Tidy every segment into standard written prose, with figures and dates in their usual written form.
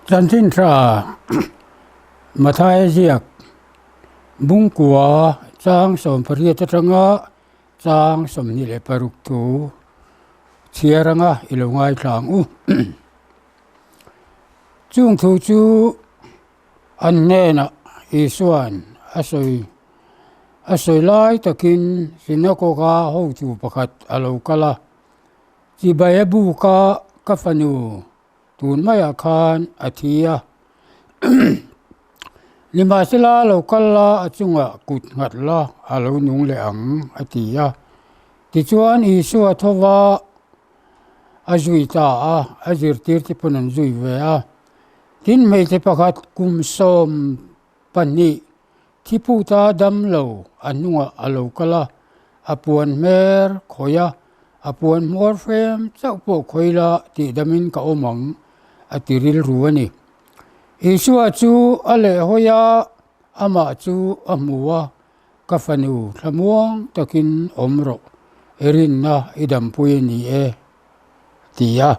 จันทินทรามาทายเรียกบุ้งกัวจางสมปริยตรังะจางสมนิเลปรุกตูเชียรังะอิลงายทางจุงทูจูอันเนนะอิสวนอาศัยไล่ตะกินสินโกกาหูจูประคัดอโลกะละจีบายบุกะกัฟนูตูนไม่อาคารอาทิยาลิมาสิลาโลกะละจุงะกุดงัดละอาโลนุงเลอังอาทิยาติจวนอิสวะทว่าอาจุยตาอาจิรติรติปนันจุยเวอาทินไม่จะประคัดกุมสมปันนีที่ผู้ตาดำเหลาอันนุ่งอโลกะละอาปวนเมรขอยาอาปวนมอร์เฟมเจ้าพวกขอยละที่ดมินกะอมังอาติริลรัวนี่อิสวะจูอเลหอยาอามาจูอามัวกาฟนูทะมวงตะกินอมโรเอรินนะอิดัมปุยนีเอตียา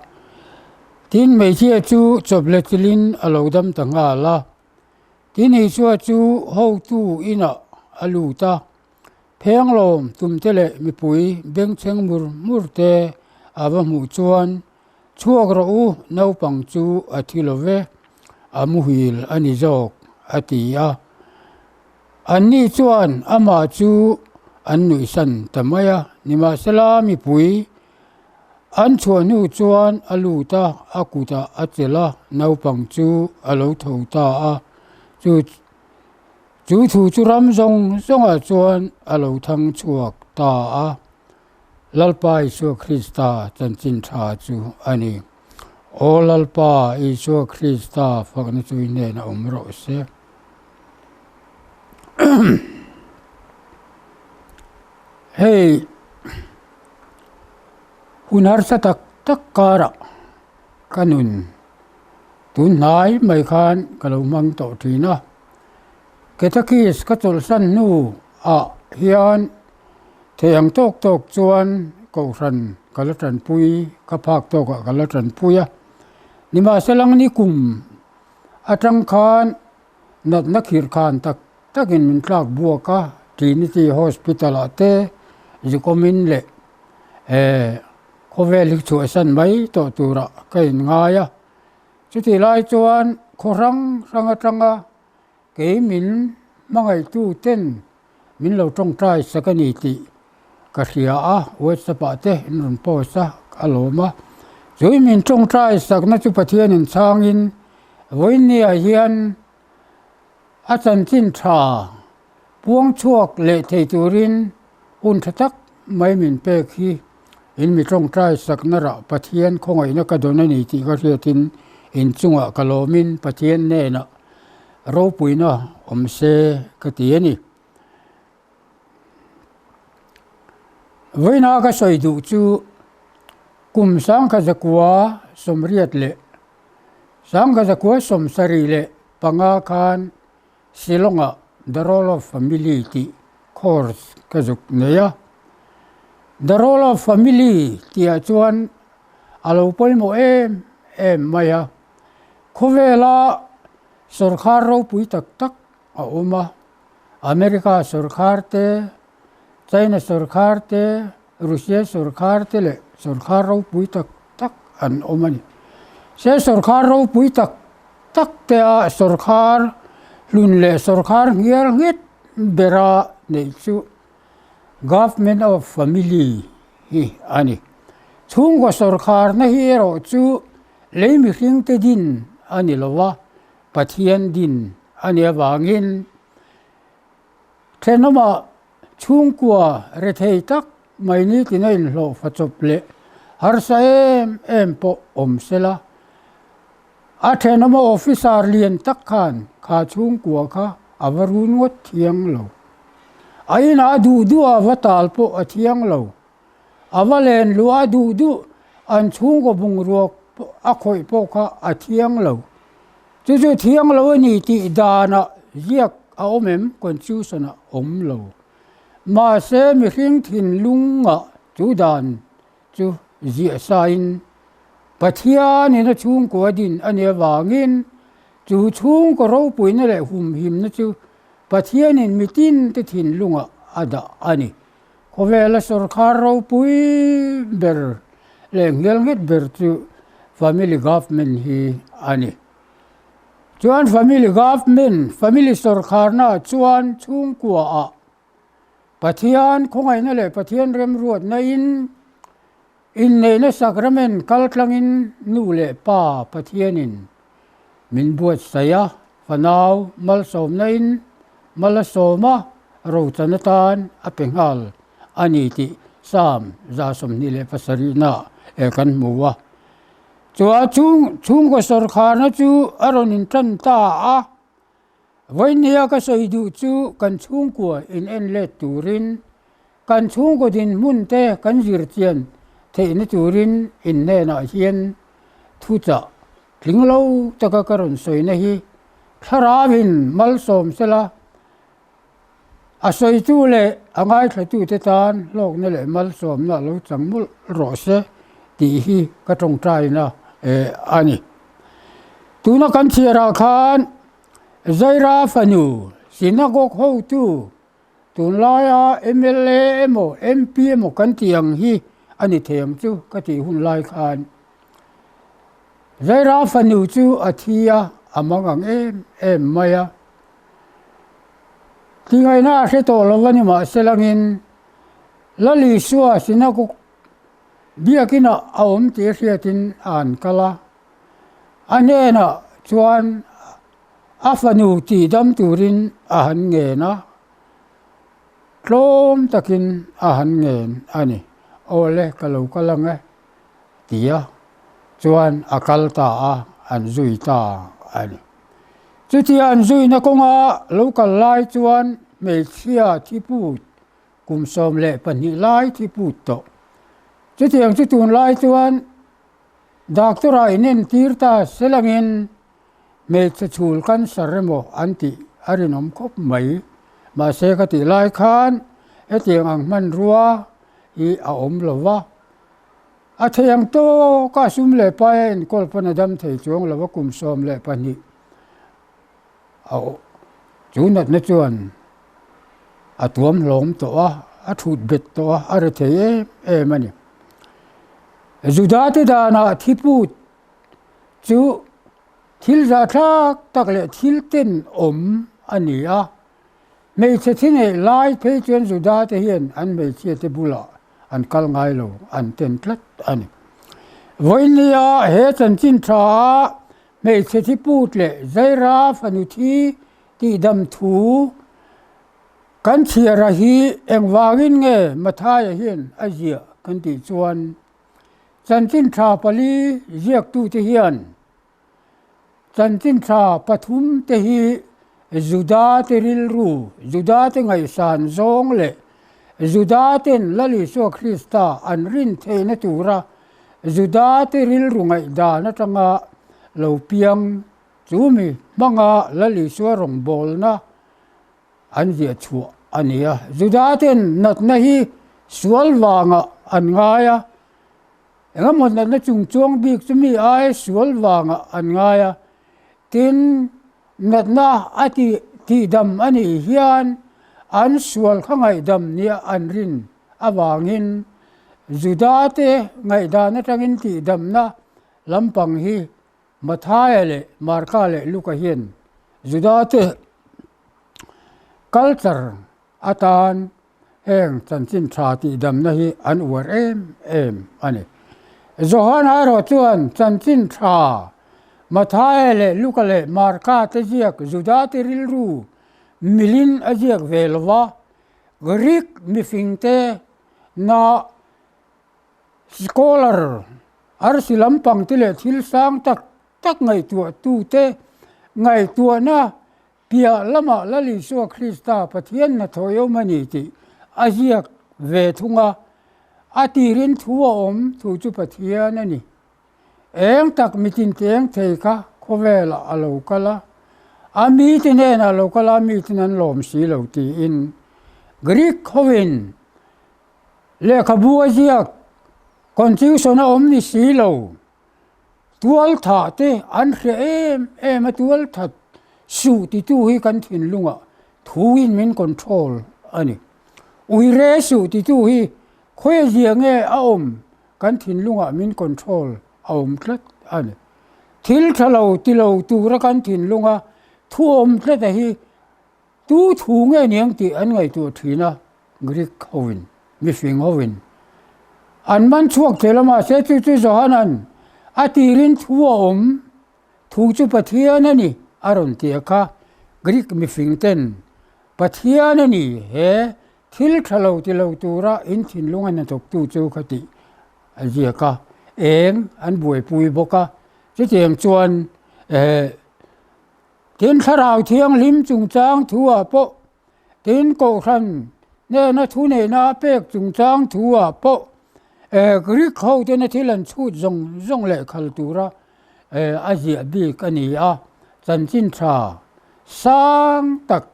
ทินไม่เชื่อจูจบเลติลินอโลดัมตังอาลาทินอิสวะจูฮาวตูอินะอลูตาเพียงลมตุมเตเลมีปุยเบงเชงมุรเตอาบมูจวนชัวกระอูนาวปังจูอาทิลเวอามุฮิลอานิจอกอาติยาอันนี้จวนอามาจูอันนุสันตมายานิมาสลามีปุยอันชวนูจวนอลูตาอากุตาอาเจลานาวปังจูอโลทูตาจูทูจุรำทรงอาจวนอโลทังชวกตาลลปาอิสุคริสตาจันจินชาจูอันนี้โอลลปาอิสุคริสตาฟังนจูเนนอมโรเซเฮ้หุนารสตักการะกันุนตุนนายไม่คานกะลมังโตทีนะเกตกีสกัจลสันนูเฮียนเทียงตกจวนกอรันกะละจันปุยกะภาคตกกะละจันปุยนิมาสลังนิคุมอาจังคานนักขิรคานตักินมินทรากบัวกะทีนิติฮอสพิตาลเตจิคอมินเลโคเวลิกชัวสันไม่ต่อตัวระก็ยินง่ายจุดที่ไล่จวนโครังจังเกมินมังไอตู้เต้นมินเราต้องใจสักนิติกษยาเวสปะเตนุนโพสะอโลมาจุยมินต้องใจสักนักจุปเทียนินช่างอินวันนี้เฮียนอาจารย์จินทราพวงชวกเลเทตูรินอุนทักไม่มินเปกีอินมีตรงใจสักนระปะเทียนคงไอ้นักโดนนิติก็เรียตินอินจุงะกะโลมินปะเทียนเนนะเราปุยนะอมเสกตีนี่วัยนักสอยดูจูกุมสังกัจกัวสมเรียดเละสังกัจกัวสมสรีเละปังอาคารสิลงะ The Role of Family ที่คอร์สกัจกเนีย The Role of Family ที่อาจวนอาลูปอยโมมายาโคเวลาสุรคาร์เราปุยตักอามาอเมริกาสุรคาร์เตจีนสุรคาร์เตรัสเซียสุรคาร์เตเลสุรคาร์เราปุยตักอันอามานี่เสียสุรคาร์เราปุยตักเตะสุรคาร์ลุนเลสุรคาร์เงียดเบราเนจู Government of Family อันนี้ช่วงก็สุรคาร์นะฮีโร่จูเลยมีสิ่งเตดินอันนี้ละวะปะเทียนดินอันนี้วางินเทนมาช่วงกว่าเรทให้ตักไม่นี่ที่นั่นโลฟัจบเละฮาร์ซาปอมเสละอาเทนมาออฟฟิศอาร์เลียนตักขันข้าช่วงกว่าข้าอวรุณวัดเทียงโลไอ้น่าดูอวตาลปอเทียงโลอวเลนลัวดูอันช่วงก็บุงรวกอคอยปอข้าอเทียงโลจู่เทียงโลนี่ที่ดานะเรียกเอาเมมคนชื่อสนะอมโลมาเสมีสิ่งถิ่นลุงจู่ดานจู่ เจียสายปะเทียนี่นะช่วงกว่าดินอันนี้ว่างิน จูchungก็รู้ปุ๋ยนั่นแหละหุ่มหิมนะจูปะเทียนินมิตินติถินลุงอะดะอันนี้เขาเวลาสรคารู้ปุ๋ยเบอร์เลี้ยงเลี้ยงเฮ็ดเบอร์จู family government ฮีอันนี้จวน family government family สรคาน่ะจวนchungกัวอะปะเทียนคงไงนั่นแหละปะเทียนเริ่มรวดในอินในนัสักระเมนกัลกลังอินนู่เล่ป้าปะเทียนินมินบวชเสียฟนาวมัลสมในอินมัลสมะรูจันตานอเปงฮัลอันนี้ที่สามจาสมนิเลภาษารีนากันมัวจัวchungก็สรคานะจูอารนินทันตาวันนี้ก็สอยดูจูกันchungกัวอินเอ็นเลตูรินกันchungก็ดินมุนเตกันจิรเทียนเทนตูรินอินเนนาเฮียนทุจ่าถึงเราตะกะกรุนสวยนะฮีคาราวินมัลสมเสละอาศัยจูเล่อ่างไอ้ขจูเตตานโลกนี่แหละมัลสมนะเราจังมุลรอเสตีฮีก็ตรงใจนะอันนี้ตูนักกันเชียราคานใจราฟันูสินักกฮูตูตูนลายMLAโมMPโมกันเตียงฮีอันนี้เทียงจูก็ตีหุ่นลายคานใจราฟันูจูอาทิยาอามังเอ็มมายาที่ไงน่าเสตอลวันนี้มาเสลังอินลลิสัวสินักเบียกินะเอาเตียเสียตินอ่านกะละอันนี้นะชวนอาฟันูตีดำตูรินอาหารเงินะโคลมตะกินอาหารเงินอันนี้โอเล่กะลูกะลังเตียชวนอาคัลตาอันจุยตาอันนี้จุดที่อันจุยนักงาลูกไล่ชวนเมเชียที่พูดกุมสมเล่ปนิไล่ที่พูดโตจุดที่อันจุดตุนไล่ชวนดักตัวไรเน้นทีร์ตาเสลังอินเมษชูลกันสารโมอันติอารินอมคบไหมมาเสกติไล่ขานเอติยังอังมันรัวอีอาอมลวะอาเทียงโตก็ซุ่มเล่ไปกอลปนดำเทจวงลวะกุมสมเล่ปนิเอาจูนัดนจวนอาตัวมหลงตัวอาถูดเบ็ดตัวอาร์เทมันนี่จุดาติดานาที่พูดจูทิลราทักตักเลทิลเต้นอันนี้ไม่ใช่ที่ไหนไล่เพจวนจุดาติเห็นอันไม่ใช่ที่บุลาอันกัลไงโลอันเต้นคลัดอันนี้วันนี้เหตุจินทราไม่ใช่ที่พูดเลยใจราฟันุที่ดำถูกันเชียร์ฮีเอ็งวากินเงมาท้ายเห็นอาเจียกันติชวนจันจินทราปลีเรียกตูเทียนจันจินทราปทุมเตฮีจุดาเตริลรูจุดาเตไงสานซงเล่จุดาเตนลลิโซคริสตาอันรินเทนตูระจุดาเตริลรูไงดานจังะเหล่าเปียงจูมีบังลลิโซรงบอลนะอันเดียชัวอันนี้จุดาเตนนัดนะฮีสวลวางอันง่ายงั้นหมดนั้นจุงจวงบิกจะมีไอ้สวลวางอันง่ายทินนัดนะอาทิที่ดำอันนี้เฮียนอันสวลข้างไงดำเนี่ยอันรินอวางินจุดาเตไงดานจังอินที่ดำนะลำปังฮีมาท้ายเลยมาร์กาเลยลูกเฮียนจุดาเตculture อาตานแห่งจันจินทราที่ดำนะฮีอันอวดอันนี้จอห์นฮาร์ดชวนจันจินทรามาท้ายเลยลูกเลยมาร์กาเตเจียกจุดาเตริลรูมิลินอเจียกเวลวะกรีกมิฟิงเตนาสกอลาร์อาร์สิลัมปังเตเลทิลสังตักไงตัวตูเตไงตัวนะเปียละมาละลิโซคริสตาปะเทียนนะทอยมันนี่ติอาเจียกเวทุงอาตีรินทัวถูจุปะเทียนนี่เองตักมิตินเตียงเทคะโคเวลาอโลกละอามีติเนนอโลกละมีตินันลมสีเหลาตีอินกรีกโควินเลขบัวเจียกคอนทิวสนานี่สีเหลาต tual tha te an hre em a tual tha su ti tu hi kan thin lunga thuin min control ani ui re su ti tu hi khoi ziange a om kan thin lunga min control a om tlat ani thil thalo ti lo tu ra kan thin lunga thu om tlat hi tu thu nge niang ti an ngai tu thina grik hovin mi fing hovin an man chuak thelama se chu chu zohanan atirin thu om thu chu pathian ani aron ti kha grik mi fing ten pathian ani he thil thalo ti lo tu ra in thin lunga na tok tu chu khati azia ka eng an buai pui boka che tiang chuan tin tharau thiang lim chung chang thua po tin ko khan ne na thu ne na pek chung chang thua po gri khau te na thilan chut zong le khal tura azia bi kani a chan chin tha sang tak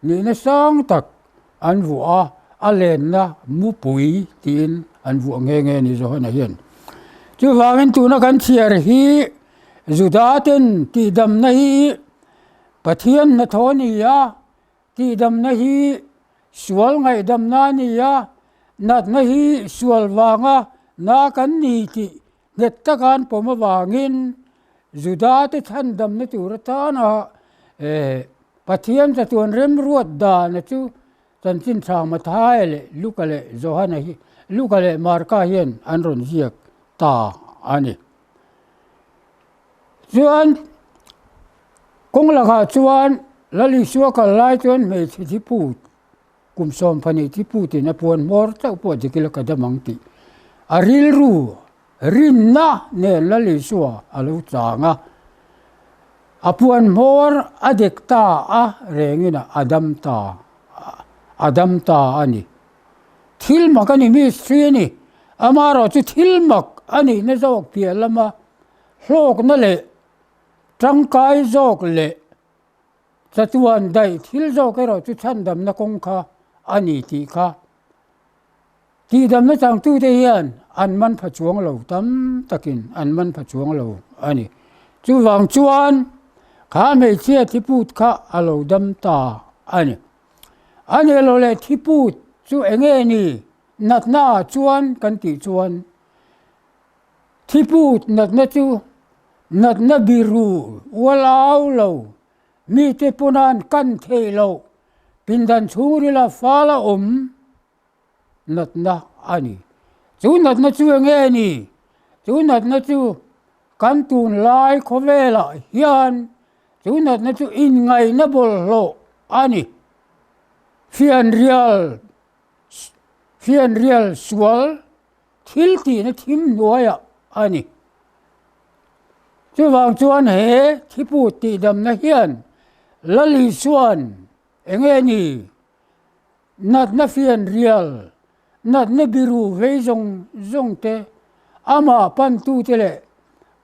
ni na sang tak an vu a len na mu pui tin an vu nge ni zo na hian chu wangin tu na kan chiar hi zudaten ti dam na hi pathian na thoni ya ti dam na hi sual ngai dam na ni ya nat na hi sual wanga na kan ni ti net ta kan poma wangin zudate than dam na tur ta na pathian ta tuan rem ruat da na chu chan chin thang ma thai le lukale zohana hi lukale marka hian an ron ziak ta ani chuan kong la kha chuan lali suaka lai chuan me thi pu kum som phani thi pu ti na pon mor chau po jikil ka damang ti aril ru rin na ne lali suwa alu changa apuan mor adek ta a rengina adam ta ani thil makani mi sri amaro chu thil mak ani na jok pia lama hlok na le tangkai jok le chatuan dai thil jok ero chu chandam na kong kha ani ti kha ti dam na chang tu te hian an man pha chuang lo tam takin an man pha chuang lo ani chu wang chuan kha me chia thi put kha alo dam ta ani lo le thi put chu enge ni nat na chuan kan ti chuan thi put nat na chu nat na biru walau lo mi te punan kan the lo pindan churi la fala nat na ani chu nat na chu enge ni chu nat na chu kan tun lai khovela hian chu nat na chu in ngai na bol lo ani fian real sual thil ti na thim noya ani chu wang chuan he thi pu ti dam na hian lali suan enge ni nat na fian real nat na biru ve zong te ama pan tu te le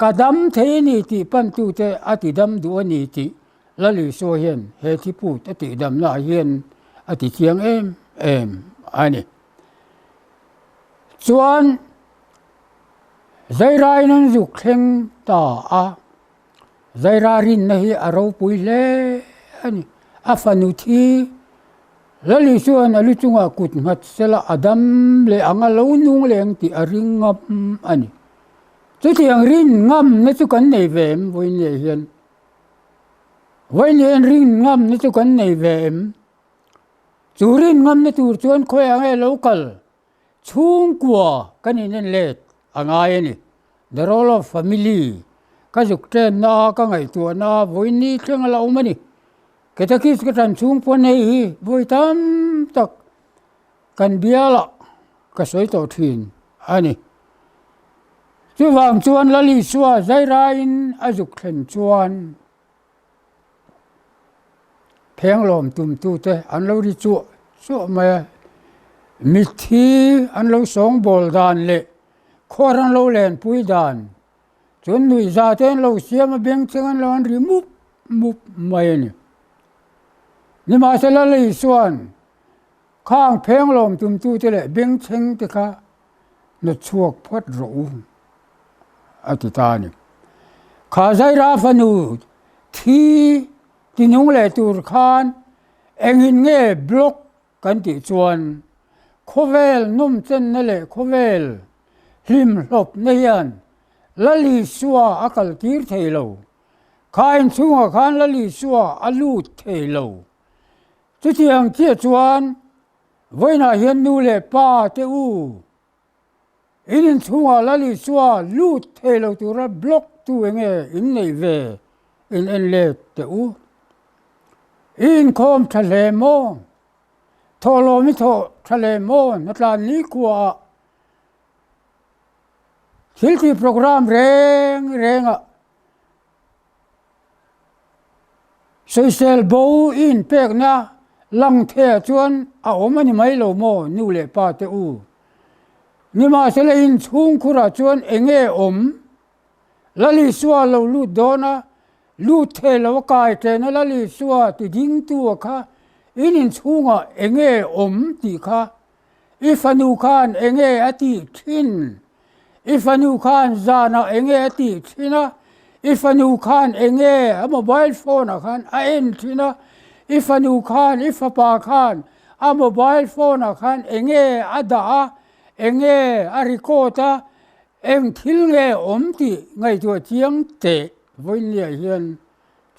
kadam the ni ti pan tu te ati dam du ani ti lali so hian he thi pu ti dam na hian ati chiang em ani chuan zairai nan zu khleng ta a zairarin na hi aro pui le ani afanu thi lali chuan alu chunga kut ngat sela adam le anga lo nung leng ti aring ngam ani chu tiang rin ngam na chu kan nei vem voi ne hian voi ne ring ngam na chu kan nei vem churin ngam na tur chuan khoi ange local chung kwa kanin let angai ani the role of family ka juk ten na ka ngai tu na voi ni thleng la umani ketakis ka tan chung pon nei voi tam tak kan biala ka soi to thin ani chu wang chuan lali suwa zairain ajuk thlen chuan pheng lom tum tu te an lo ri chu ma mi thi an lo song bol dan le khoran lo len pui dan chun nui za ten lo siam beng chengan lo an ri mup mai ni ma se la le suan khang pheng lom tum tu te le beng cheng te kha na chuak phat ro ati ta ni ข้าใจราฟนูที่ที่นุ่งเลตูร์คานเอ็งหินเง่บล็อกกันติจวนโคเวลนุ่มเจนนั่นแหละโคเวลหิมหลบในยันละลิสัวอักลกีร์เทโลข้าอินช่วงข้านละลิสัวอลูเทโลจุดที่อังเกียจวนไว้น่าเห็นนูเลป้าเตอูอินช่วงละลิสัวลูเทโลตัวรับบล็อกตัวเงี้ยอินในเวอินเอ็นเลเตอูอินคอมทะเลมองทอโลมิโตทะเลมองนักลานนี้กว่าทิลที่โปรแกรมเร่งอะโซเชียลโบอินเป็กนะลังเทจวนเอามันนี่ไม่โลโมนูเลปาเตอูนี่มาเสลอินชุงคุระจวนเองเออมละลิสัวเราลูดโดนะลูดเทลวกายเทนะละลิสัวติดิงตัวค่ะอินชุงอ่ะเองเออมติค่ะอิฟานูคานเองเออติทินอิฟานูคานจานะเองเออติทินะอิฟานูคานเองเอโมบายโฟนอะคันเอ็นทินะอิฟานูคานอิฟาปาคานโมบายโฟนอะคันเองเออดาเองเออาริโกตาเองทิลเงอมติไงตัวเจียงเตะวันนี้เห็น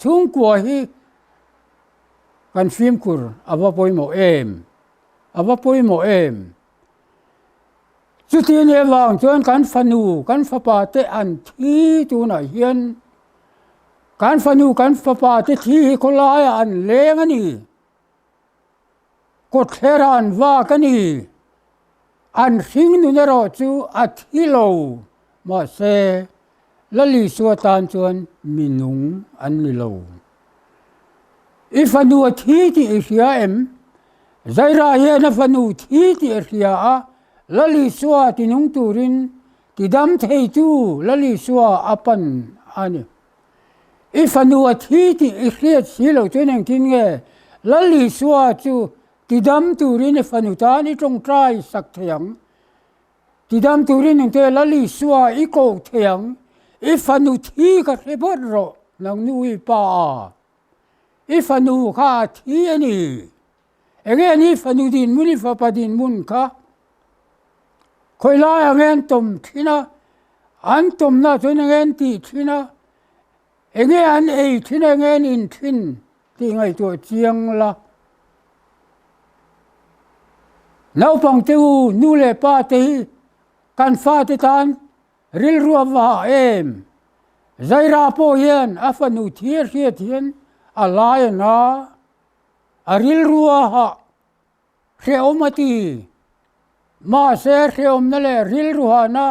ช่วงกว่าที่กันฟิล์มคุรอาว่าป่วยโมเอมสุดที่เนี่ยวางจนกันฟันูกันฟ้าป่าเตอันที่ตัวน่ะเห็นกันฟันูกันฟ้าป่าเตที่คนลายอันเลงนี่กดเทรานว่ากันนี่อันสิ่งนู้นเราจูอัดฮิโลมาเซละลิสวตันจวนมินุงอันนิโลอีฟันูที่เอเชียเอ็มใจร้ายนะฟันูที่เอเชียละลิสวตินุงตูรินติดำเทจูละลิสวอปันอันนี้อีฟันูที่เอเชียสิโลจวนกินเงละลิสวจูติดำตูรินฟันูตานี่จงใจสักเถียงติดำตูรินเตละลิสวอีโกเถียงอีฟันูที่ก็เรบดโรนังนูอีป้าอีฟันูข้าที่นี่เองนี่ฟันูดินมุนีฟ้าปดินมุนค่ะคอยลายเงินตุ่มที่นะอันตุ่มน่ะจนเงินตีที่นะเองอันที่นะเงินอินทินที่ไงตัวเจียงละแล้วปังเตอูนูเลป้าตีกันฟ้าติตานริลรัวว่าเอ็มใจราโปเย็นอาฟันูเทียเทียนอะไรนะอาริลรัวฮะเขียวมาตีมาเสียเขียวนั่นแหละริลรัวนะ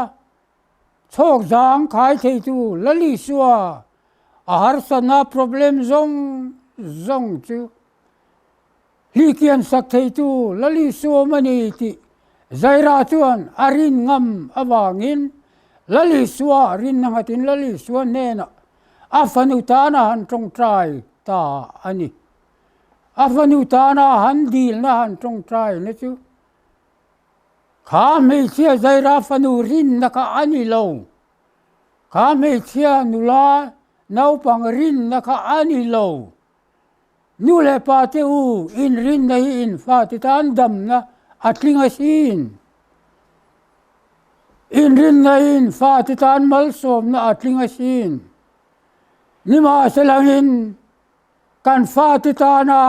โชคจางขายที่ตูละลิสัวอาหารสนาปรบเลมซงจูลีเกียนสักที่ตูละลิสัวมันนี่ที่ใจราจวนอารินงำอวางินละลิสวารินนังตินละลิสวาเนนะอาฟันุตานะหันตรงใจตาอันนี้อาฟันุตานะหันดีลนะหันตรงใจนะจูข้าไม่เชื่อใจราฟันูรินนะข้าอันนี้ลงข้าไม่เชื่อนุลาเนาปังรินนะข้าอันนี้ลงนูเลปาเตอูอินรินนะอินฟาติตานดำนะอัตลิงasiนอินรินนะอินฟาติตานมัลสมนะอัตลิงasiนนี่มาเสลังอินกันฟาติตานะ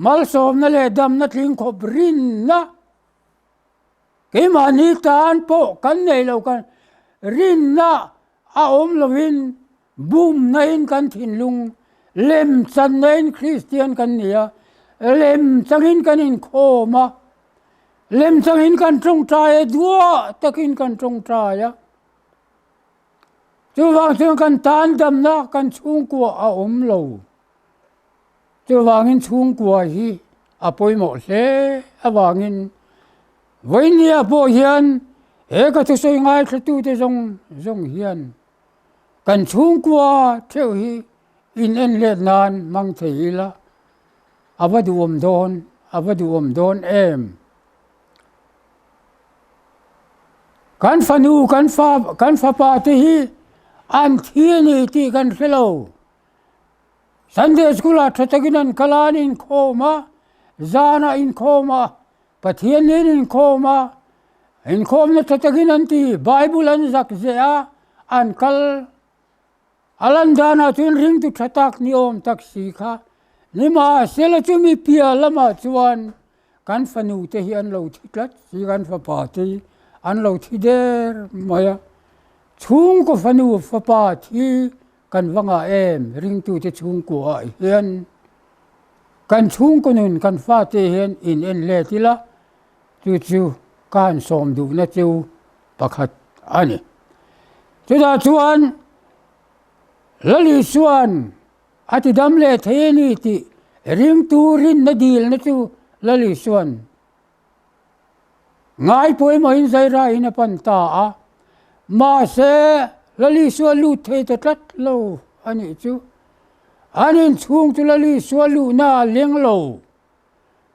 มัลสมนะเลดำนะลิงขบรินนะเกมานิตานโปกันในเรากันรินนะอาอมลวินบูมในกันทินลุงเลมสันในคริสเตียนกันเนี่ยเลมสังหินกันอินโคมาเลมสังหินกันตรงใจดัวตะกินกันตรงใจจูวางเสียงกันตานดำนักกันชุ่งกัวอาอมโลจูวางอินชุ่งกัวฮีอปอยหมดเลยอวางอินวันนี้พอเฮียนก็จะสวยงามสุดที่จงเฮียนกันชุ่งกัวเที่ยวฮีอินเอ็นเลียนนานมังเทีละอาวัดูอมโดนเอ็มกันฟันูกันฟ้าปาที่ อันที่นี่ที่กันเสลวสันเดสกุลาทัตกินันคลานินโคมาจานาอินโคมาปะเทียนนินโคมาอินโคมนัทัตกินันที่ไบเบิลันจักเซียอันคัลอลันดานาตุนริงตุทัตักนิอมตักสีค่ะนิมาเซลจุมีเปียละมาจวนกันฟนูเตฮีอันเราทิดลัดสีกันฟปาตีอันเราทิเดอร์มายชุงก็ฟนูฟปาตีกันวังเอ็มริงตุเตชุงกัวเฮียนกันชุงก็นุนกันฟาเตเฮียนอินเอ็นเลติละจู่การสมดูนะจู่ประคัดอันนี้จุดาชวนลลิชวนอาทิดำเลเทนีติริงตูรินนดีลนะจู่ลลิชวนง่ายป่วยมาอินใจร้ายนะปันตามาเสลลิชวนลูเทตตัดโลอันนี้จู่อันนี้ช่วงจุลลิชวนลูน่าเลี้ยงโล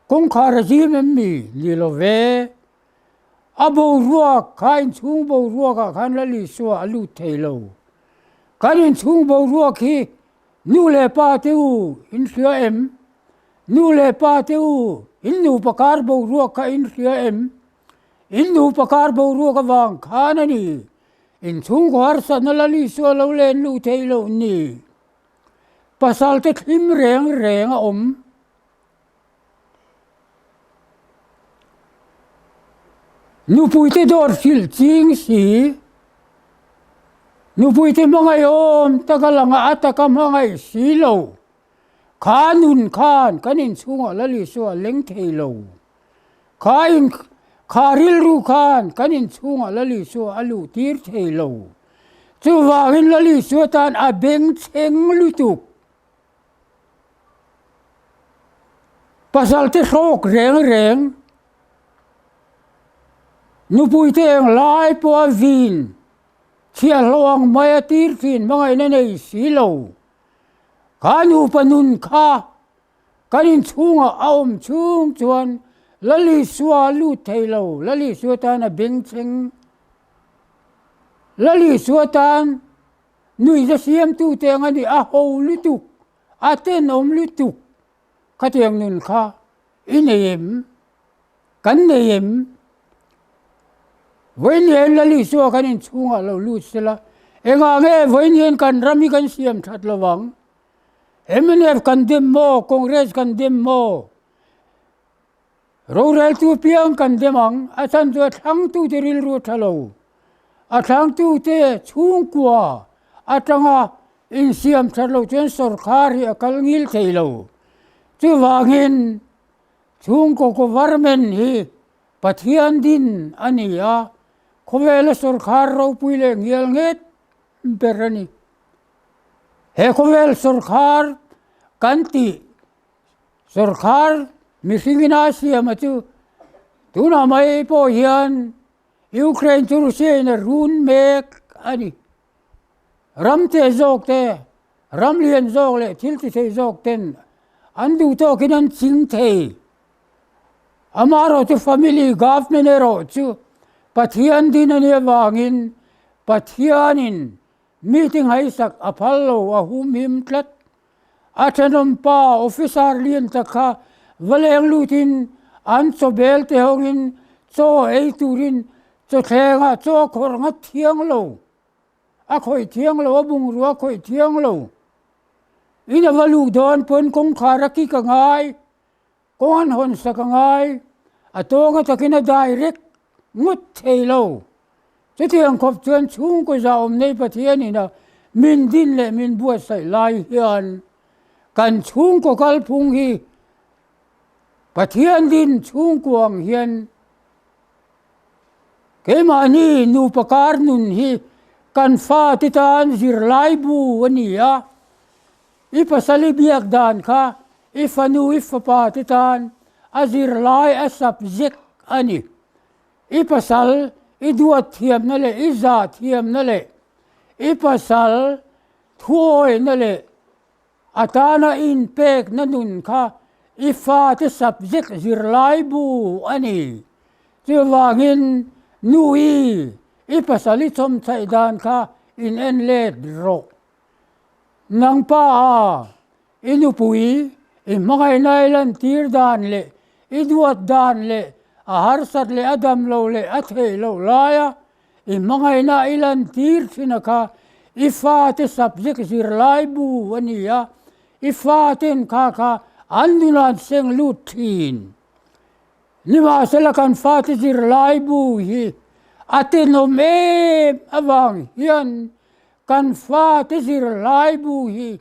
คงคาราจีมันมีลีโลเวอาบูรัวขันช่วงบูรัวกับขันลลิชวนลูเทโลกันอินช่วงบูรัวคีนูเลปาเตอูอินเสียเอ็มนูเลปาเตอูอินนูปการบูรัวกับอินเสียเอ็มอินนูปการบูรัวกับวังขานันี่อินช่วงกวาร์สันลลิชวนลูเลนลูเทโลนี่ภาษาเทิมเร่งนูพูดที่ดอร์ฟิลจิงสีนูพูดที่มังไงตะกลังอาตะกมังไงสีโลขานุนขานกันอินช่วงลลิชัวเล็งเทโลขาริลรูขานกันอินช่วงลลิชัวอลูตีร์เทโลจูว่าอินลลิชัวตานอาเบงเชงลุตุกภาษาที่โศกเร่งนูพูดที่ลายปัววินเชียลวงมายตีร์ฟินมังไงนั่นไอสีโลขานูปนุนขากันอินช่วงเอาช่วงจวนลลิชัวลูเทโลลลิชัวตานเบงเชงลลิชัวตานนุยจะเสียมตูเตงันนี่อาโฮลุตุกอาเตนอมลุตุกขัดยังนุนข้าอินเอ็มกันเอ็มวันนี้ลลิชัวกันอินช่วงเราลุสละเองอ่ะวันนี้กันรามีกันเสียมชัดระวังเอ็มเนฟกันเดมโมคอนเกรสกันเดมโมเราเรลตูเปียงกันเดมังอาจารย์ตัวทั้งตูเตริลรูทะโลอาทั้งตูเตช่วงกว่าอาจังอินเสียมชัดเราจนสุรคารีกัลงิลเทโลจู่ว่าเงินช่วงก็วาร์เมนฮีปัทยันดินอันนี้เขาเวลสุรคาร์เราปุยเลงเยลเงตเบรนีเขาเวลสุรคาร์กันตีสุรคาร์มิสิกินาเซียมาจู่ตุนาไม่พอยันยูเครนจูรุเซียนรูนเมกอันนี้รัมเตจอกเตรัมเลียนจอกเลยทิลติเตจอกเตนอันดูโตกินันจิงเทอามาโรตุฟามิลีกาฟเมเนโรจูปัทยันดินันเยวางินปัทยันินมีติงไฮสักอพอลโลอาหุมิมตลัดอาจารย์ป้าออฟฟิศาร์เลียนตะค่ะวเลงลูตินอันโซเบลเตหงินโซเอตูรินโซเทงะโซขอร์งัดเทียงโลอาคอยเทียงโลบุงรัวคอยเทียงโลอินวลูดอนเปินคงคารักิกังไงกอนหอนสักไงอโตงะตะกินไดเรกงุดเทโลจะเทียงขบเตือนชุงก็จะอมในประเทศนี้นะมินดินและมินบัวใส่ลายเฮียนกันชุงก็กัลพุงฮีประเทศดินชุงกวางเฮียนเกมานีนูปการนุนฮีกันฟ้าติตานจิรไลบูวันนี้อีปัสลิบียกดานค่ะอีฟานูอีฟปาติตานอาจิรไลอาสับเจกอันนี้อีปัสลอีดัวเทียมนั่นแหละอีซาเทียมนั่นแหละอีปัสลถ้วยนั่นแหละอาตานาอินเปกนั่นนุนค่ะอีฟ้าติสับเจกจิรไลบูอันนี้จะว่าเงินนูอีปัสลิชมไซดานค่ะ in en let ro nang pa inupui i mangai nai lan tir dan le iduat dan le a harsat le adam lo le athei lo laya i mangai na ilan tir sinaka ifa te subject zir lai bu ania ifa ten kaka andulan seng lutin niwa selakan fa te zir lai bu hi atenom awang hian kan fa te zir lai bu hi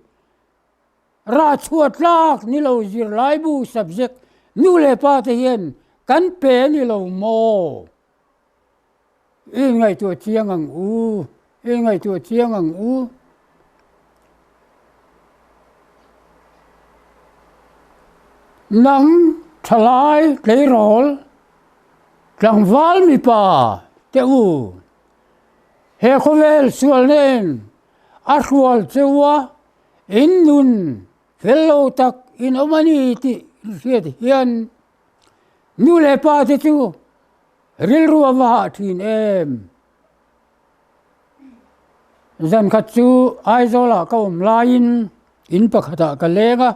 ra chuat lak ni lo zir lai bu subject nu le pa te hian kan pe ni lo mo i ngai tu chiang ang u i ngai tu chiang ang u nang thalai lei rol tlang wal mi pa te u he khovel sual nen a rual chewa in nun fellow tak in omani ti riet hian nu le pa te chu ril ruwa wa thin em zan khat chu ai zola ka om lain in pakhata ka lenga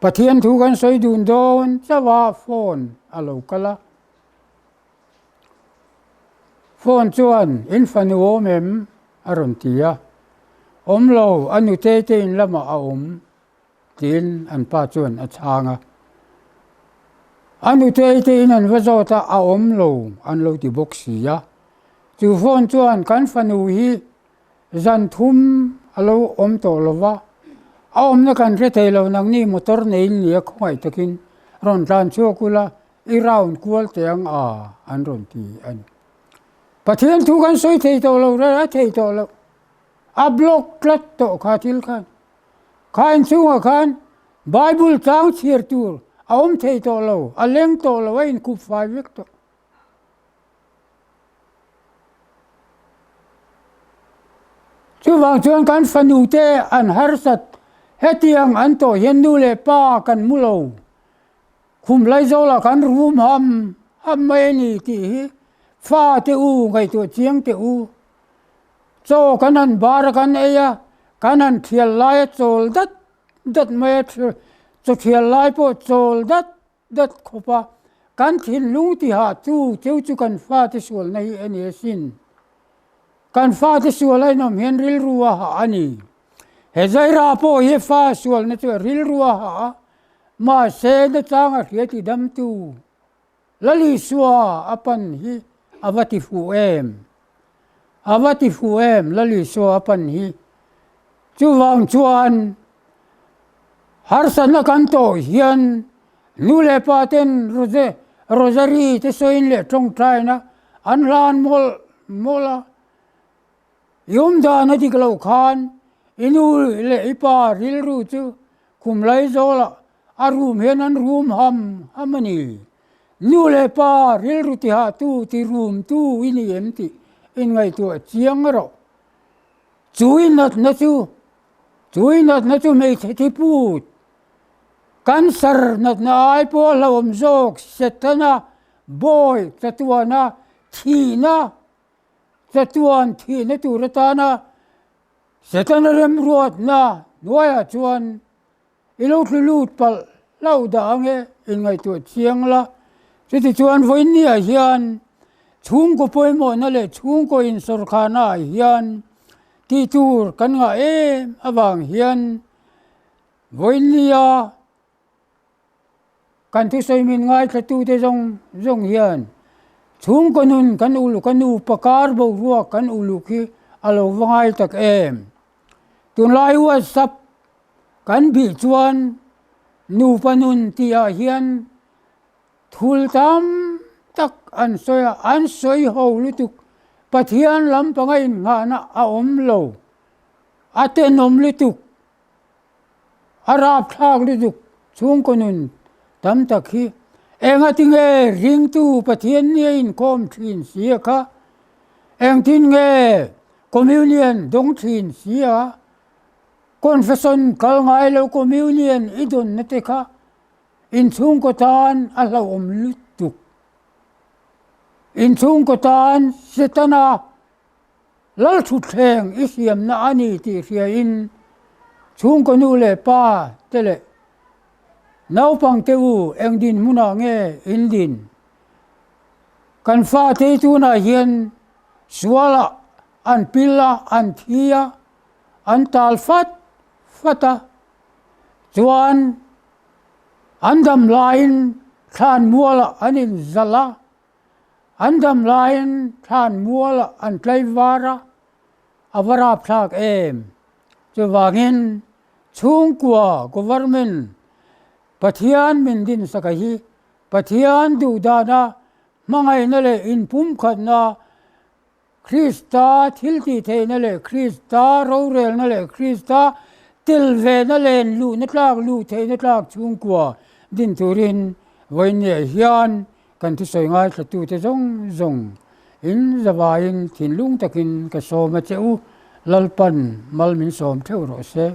pathian thu kan soi dun don chawa phone alo kala phone chuan in fanuo mem aron tia om lo anu te te in lama a om tin an pa chuan a changa anu te te in an vazota a om lo an lo ti boxia chu phone chuan kan fanu hi zan thum alo om to lova a om na kan re te lo nang ni motor nei ni a khoi takin ron tlan chokula i round kual teng a an ron ti an pathian thu kan soi thei to lo ra thei to lo a block klat to khatil khan khan chunga khan bible tang chir tur a om thei to lo a leng to lo in ku fai vek to chu wang chuan kan fanu te an harsat hetiang an to hian nu le pa kan mulo khum lai zola kan rum ham mai ni ti hi fa te u ngai to chiang te u cho kanan bar kan eya kanan thial lai chol dat mai cho thial lai po chol dat khopa kan thin lung ti ha chu kan fa te sual nei ani sin kan fa te sual ai nom hian ril ruwa ha ani he zaira po he fa sual na chu ril ruwa ha ma se na changa khiati dam tu lali suwa apan hi avati fu em lali suwa apan hi chu wang chuan har sana kan to hian nu le pa ten rosary te soin le tong trai na an lan mola yom da na ti klo khan inu le ipa ril ru chu kum lai zola a room hen an room hamani nu le pa ril ru ti ha tu ti room tu ini empty in ngai tu chiang ro chuinat na chu mei thi put cancer nat na ai po lawm jok setana boy tatuana thina tatuan thina tu ratana setana rem ruat na noya chuan ilut pal lau da ange in ngai tu chiang la ti chuan voin ni a hian chung ko poimo na le chung ko in sarkhana hian ti tur kan nga awang hian voin nia kan tu soi min ngai thatu te jong hian chung ko nun kan ulu pakar bo ruwa kan ulu ki alo wangai tak tun lai whatsapp kan bi chuan nu panun tia hian thul tam tak an soi ho lutuk pathian lam pangai nga na a om lo atenom lutuk arap thak lutuk chung ko nun tam tak hi enga tinge ring tu pathian ni in kom thin sia kha eng tin nge communion dong thin sia confession kal ngai lo communion idon na te kha in chung ko tan a lo om lutuk in chung ko tan setana lal thu thleng i siam na ani ti ria in chung ko nu le pa te le nau pang te u eng din muna nge in din kan fa te tu na hian suala an pilla an thia an tal fata chuan an dam lain than muala anin zala an dam lain than muala an tlaivara avara phak em chuwangin chung kwa government pathian min din sakahi pathian du dana mangai na le in pum khat na Krista thilti the na le Krista rorel na le Krista tilve na len lu na tlak lu the na tlak chung kwa din turin voine hian kan thi soi ngai thatu te zong in zawain thin lung takin ka soma cheu lalpan malmin som theu ro se